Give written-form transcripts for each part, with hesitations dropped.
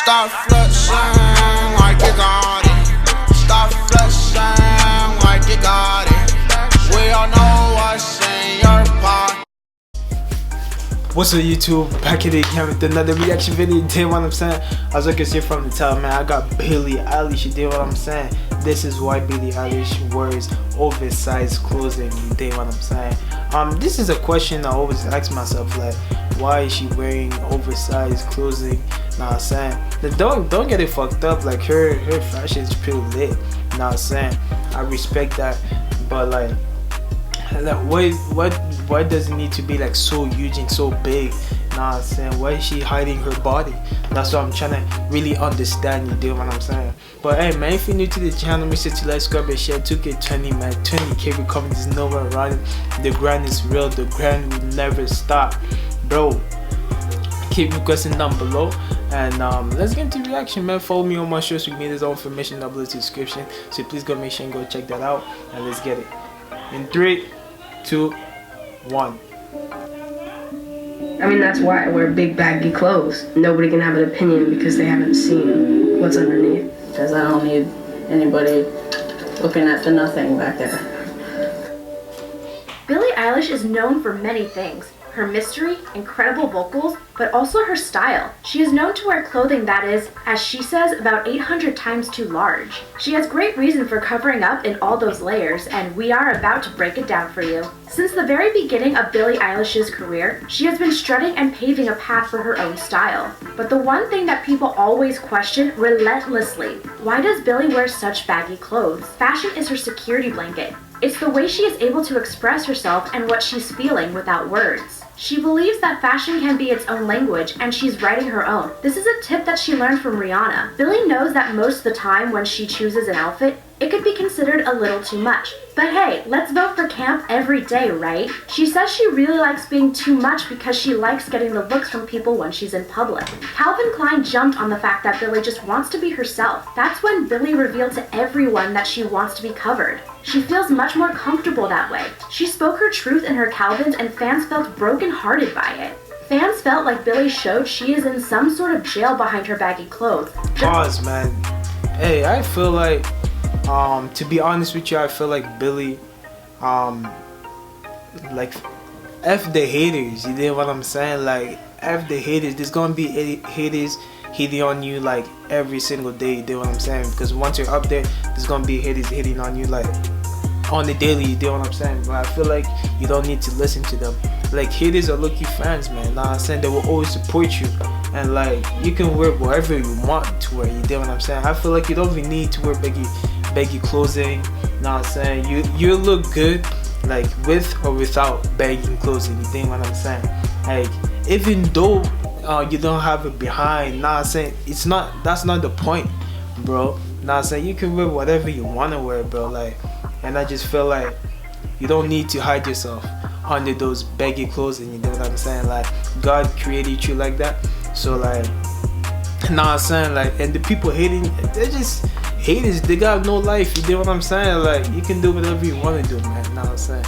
Stop flexing like you got it. Stop flexing like you got it. We all know what's in your pocket. What's up, YouTube? Back at it again with another reaction video. You dig what I'm saying? As you can see from the top, man, I got Billie Eilish. You dig what I'm saying? This is why Billie Eilish wears oversized clothing. You dig what I'm saying? This is a question I always ask myself, like, why is she wearing oversized clothing? Know what I'm saying? Don't get it fucked up. Like, her fashion is pretty lit. Know what I'm saying? I respect that, but like why does it need to be like so huge and so big? Know what I'm saying? Why is she hiding her body? That's what I'm trying to really understand. You do what I'm saying? But hey, man, if you're new to the channel, make sure to like, subscribe, and share. 2K20, man, 20K we coming. There's nowhere around it. The grind is real. The grind will never stop, bro. Keep requesting down below, and let's get into reaction, man. Follow me on my social media. There's all information down below in the description, so please go make sure and go check that out, and let's get it. In 3, 2, 1. I mean, that's why I wear big baggy clothes. Nobody can have an opinion because they haven't seen what's underneath. Because I don't need anybody looking at the nothing back there. Billie Eilish is known for many things. Her mystery, incredible vocals, but also her style. She is known to wear clothing that is, as she says, about 800 times too large. She has great reason for covering up in all those layers, and we are about to break it down for you. Since the very beginning of Billie Eilish's career, she has been strutting and paving a path for her own style. But the one thing that people always question relentlessly, why does Billie wear such baggy clothes? Fashion is her security blanket. It's the way she is able to express herself and what she's feeling without words. She believes that fashion can be its own language, and she's writing her own. This is a tip that she learned from Rihanna. Billie knows that most of the time when she chooses an outfit, it could be considered a little too much. But hey, let's vote for camp every day, right? She says she really likes being too much because she likes getting the looks from people when she's in public. Calvin Klein jumped on the fact that Billie just wants to be herself. That's when Billie revealed to everyone that she wants to be covered. She feels much more comfortable that way. She spoke her truth in her Calvins, and fans felt brokenhearted by it. Fans felt like Billie showed she is in some sort of jail behind her baggy clothes. Pause, man. Hey, I feel like to be honest with you, I feel like Billie like F the haters. You know what I'm saying? Like, F the haters. There's gonna be haters hitting on you like every single day. You know what I'm saying? Because once you're up there, there's gonna be haters hitting on you like on the daily. You know what I'm saying? But I feel like you don't need to listen to them. Like, haters are lucky fans, man. Nah, I'm saying they will always support you, and like you can wear whatever you want to wear. You know what I'm saying? I feel like you don't even need to wear baggy clothing. Nah, I'm saying you look good like with or without baggy clothing. You think what I'm saying? Like, even though you don't have it behind, nah, I'm saying that's not the point, bro. Nah, I'm saying you can wear whatever you want to wear, bro. Like, and I just feel like you don't need to hide yourself under those baggy clothing. You know what I'm saying? Like, God created you like that, so like, nah, I'm saying, like, and the people hating, they're just haters. They got no life. You know what I'm saying? Like, you can do whatever you want to do, man. Nah, I'm saying.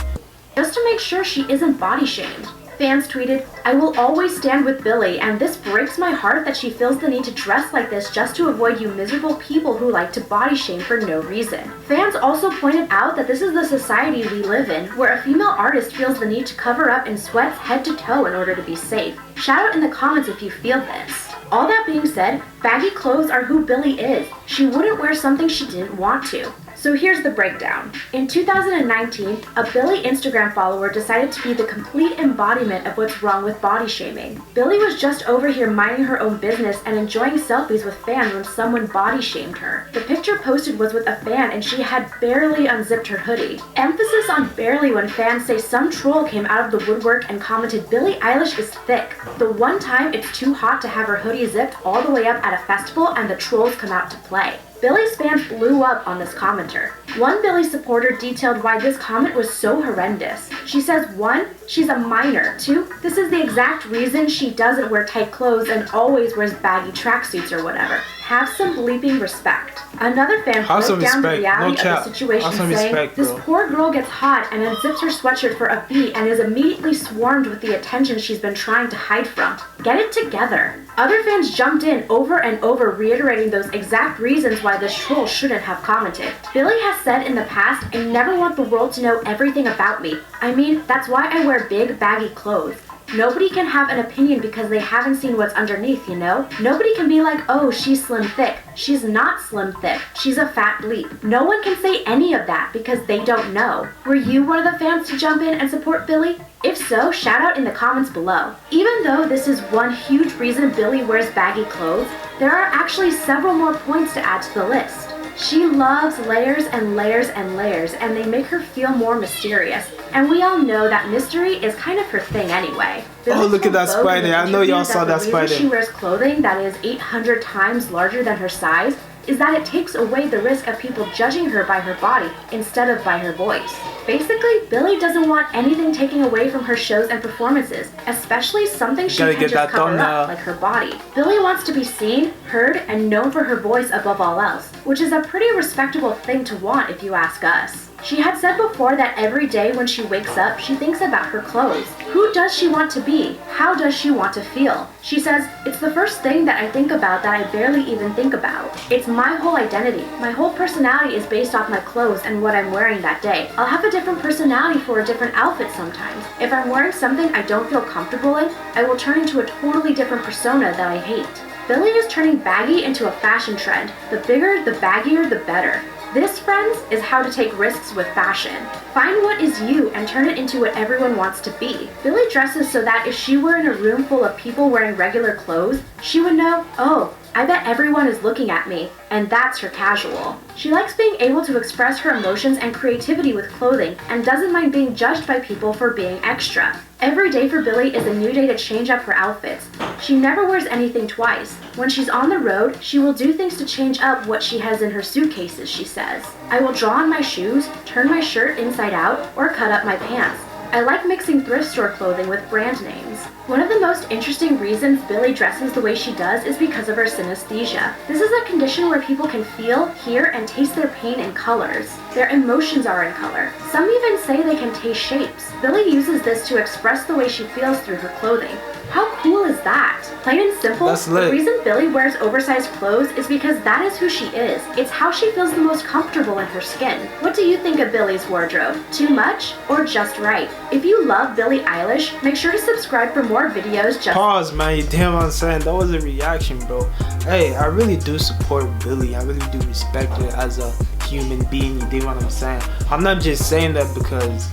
Just to make sure she isn't body shamed. Fans tweeted, "I will always stand with Billie, and this breaks my heart that she feels the need to dress like this just to avoid you miserable people who like to body shame for no reason." Fans also pointed out that this is the society we live in, where a female artist feels the need to cover up in sweats head to toe in order to be safe. Shout out in the comments if you feel this. All that being said, baggy clothes are who Billie is. She wouldn't wear something she didn't want to. So here's the breakdown. In 2019, a Billie Instagram follower decided to be the complete embodiment of what's wrong with body shaming. Billie was just over here minding her own business and enjoying selfies with fans when someone body shamed her. The picture posted was with a fan, and she had barely unzipped her hoodie. Emphasis on barely when fans say some troll came out of the woodwork and commented, "Billie Eilish is thick." The one time it's too hot to have her hoodie zipped all the way up at a festival and the trolls come out to play. Billie's fans blew up on this commenter. One Billie supporter detailed why this comment was so horrendous. She says, 1, she's a minor. 2, this is the exact reason she doesn't wear tight clothes and always wears baggy tracksuits or whatever. Have some bleeping respect. Another fan broke down the reality of the situation, saying, "This poor girl gets hot and unzips her sweatshirt for a beat and is immediately swarmed with the attention she's been trying to hide from. Get it together." Other fans jumped in over and over, reiterating those exact reasons why this troll shouldn't have commented. Billie has said in the past, "I never want the world to know everything about me. I mean, that's why I wear big, baggy clothes. Nobody can have an opinion because they haven't seen what's underneath, you know? Nobody can be like, oh, she's slim thick. She's not slim thick. She's a fat bleep. No one can say any of that because they don't know." Were you one of the fans to jump in and support Billie? If so, shout out in the comments below. Even though this is one huge reason Billie wears baggy clothes, there are actually several more points to add to the list. She loves layers and layers and layers, and they make her feel more mysterious. And we all know that mystery is kind of her thing anyway. Oh, look at that spider. I know y'all saw that spider. The reason she wears clothing that is 800 times larger than her size is that it takes away the risk of people judging her by her body instead of by her voice. Basically, Billie doesn't want anything taken away from her shows and performances, especially something she can just cover up, like her body. Billie wants to be seen, heard, and known for her voice above all else, which is a pretty respectable thing to want if you ask us. She had said before that every day when she wakes up, she thinks about her clothes. Who does she want to be? How does she want to feel? She says, "It's the first thing that I think about that I barely even think about. It's my whole identity. My whole personality is based off my clothes and what I'm wearing that day. I'll have a different personality for a different outfit sometimes. If I'm wearing something I don't feel comfortable in, I will turn into a totally different persona that I hate." Billie is turning baggy into a fashion trend. The bigger, the baggier, the better. This, friends, is how to take risks with fashion. Find what is you and turn it into what everyone wants to be. Billie dresses so that if she were in a room full of people wearing regular clothes, she would know, oh, I bet everyone is looking at me, and that's her casual. She likes being able to express her emotions and creativity with clothing and doesn't mind being judged by people for being extra. Every day for Billie is a new day to change up her outfits. She never wears anything twice. When she's on the road, she will do things to change up what she has in her suitcases, she says. "I will draw on my shoes, turn my shirt inside out, or cut up my pants. I like mixing thrift store clothing with brand names." One of the most interesting reasons Billie dresses the way she does is because of her synesthesia. This is a condition where people can feel, hear, and taste their pain in colors. Their emotions are in color. Some even say they can taste shapes. Billie uses this to express the way she feels through her clothing. How cool is that? Plain and simple, the reason Billie wears oversized clothes is because that is who she is. It's how she feels the most comfortable in her skin. What do you think of Billie's wardrobe? Too much or just right? If you love Billie Eilish, make sure to subscribe for more videos just— Pause, man. You damn what I'm saying? That was a reaction, bro. Hey, I really do support Billie. I really do respect her as a human being. You dig what I'm saying? I'm not just saying that because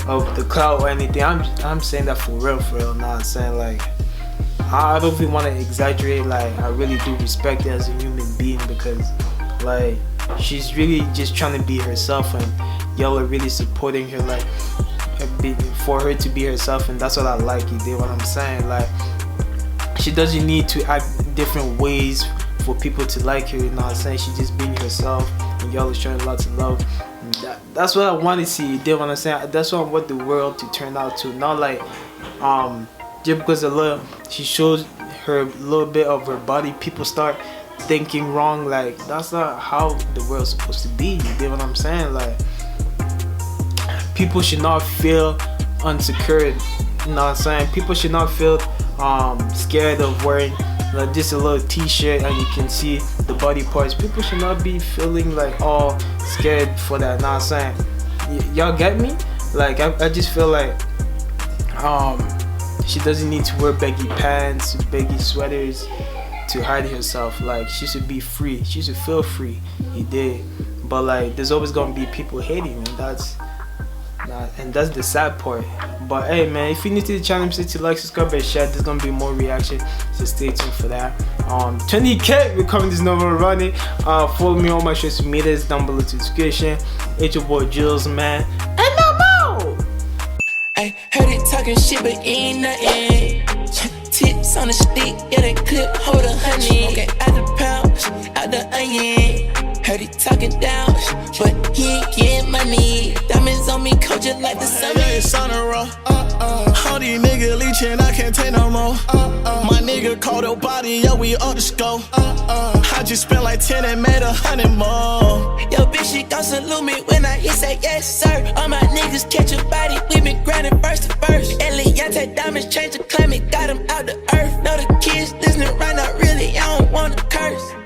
of the clout or anything. I'm saying that for real, you know what I'm saying? Like, I don't even want to exaggerate. Like, I really do respect her as a human being because, like, she's really just trying to be herself, and y'all are really supporting her, like, for her to be herself, and that's what I like. You dig what I'm saying? Like, she doesn't need to act different ways for people to like her, you know what I'm saying? She's just being herself, and y'all are showing lots of love. That's what I want to see. You dig what I'm saying? That's what I want the world to turn out to. Not like just because she shows her a little bit of her body, people start thinking wrong. Like, that's not how the world's supposed to be. You dig what I'm saying? Like, people should not feel unsecured. You know what I'm saying? People should not feel scared of wearing like just a little t-shirt and you can see the body parts. People should not be feeling like all scared for that. Know what I'm saying? Y'all get me? Like, I just feel like she doesn't need to wear baggy pants, baggy sweaters to hide herself. Like, she should be free. She should feel free. You did. But like, there's always gonna be people hating, and that's the sad part. But hey, man, if you're new to the channel, make sure to like, subscribe, and share. There's gonna be more reaction, so stay tuned for that. 20K, we're coming this number running. Follow me on my social medias down below to the description. It's your boy Jules, man, and I'm out. I heard it talking shit, but ain't nothing. Tips on the stick, yeah, that clip hold 100. Okay, out the pouch, out the onion. Heard he talking down, but he ain't getting money. Diamonds on me, coat just like the summer. It's on a roll. All these niggas leeching, I can't take no more. My nigga called her body, yo, we up the score. I just spent like 10 and made 100 more. Yo, bitch, she gon' salute me when I hit, say yes, sir. All my niggas catch a body, we been grinding first to first. Eliante diamonds change the climate, got them out the earth. Know the kids listening right now, really, I don't wanna curse.